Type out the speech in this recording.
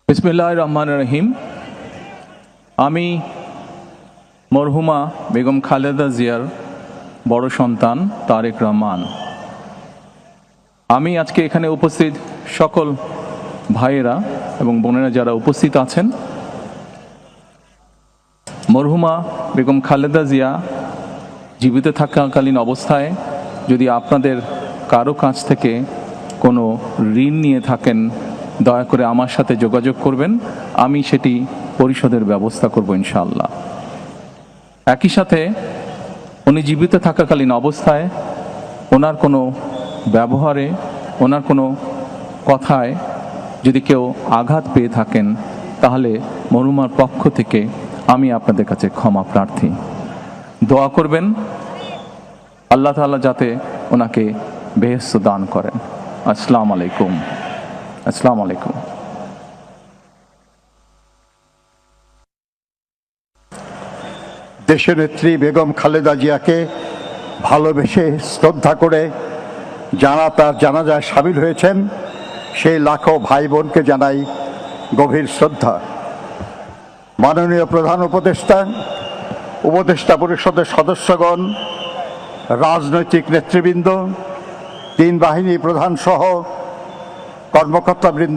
বিসমিল্লাহির রহমানির রহিম। আমি মরহুমা বেগম খালেদা জিয়ার বড় সন্তান তারেক রহমান। আমি আজকে এখানে উপস্থিত সকল ভাইয়েরা এবং বোনেরা যারা উপস্থিত আছেন, মরহুমা বেগম খালেদা জিয়া জীবিত থাকাকালীন অবস্থায় যদি আপনাদের কারো কাছ থেকে কোনো ঋণ নিয়ে থাকেন, দয়া করে আমার সাথে যোগাযোগ করবেন, আমি সেটি পরিশোধের ব্যবস্থা করব ইনশাআল্লাহ। একই সাথে উনি জীবিত থাকাকালীন অবস্থায় ওনার কোনো ব্যবহারে, ওনার কোনো কথায় যদি কেউ আঘাত পেয়ে থাকেন, তাহলে মরহুমার পক্ষ থেকে আমি আপনাদের কাছে ক্ষমা প্রার্থী। দোয়া করবেন আল্লাহ তাআলা যাতে ওনাকে বেহেশত দান করেন। আসসালামু আলাইকুম। আসসালামু আলাইকুম। দেশনেত্রী বেগম খালেদা জিয়াকে ভালোবেসে শ্রদ্ধা করে যারা তার জানাজায় সামিল হয়েছেন, সেই লাখো ভাই বোনকে জানাই গভীর শ্রদ্ধা। মাননীয় প্রধান উপদেষ্টা পরিষদের সদস্যগণ, রাজনৈতিক নেতৃবৃন্দ, তিন বাহিনী প্রধান সহ কর্মকর্তাবৃন্দ,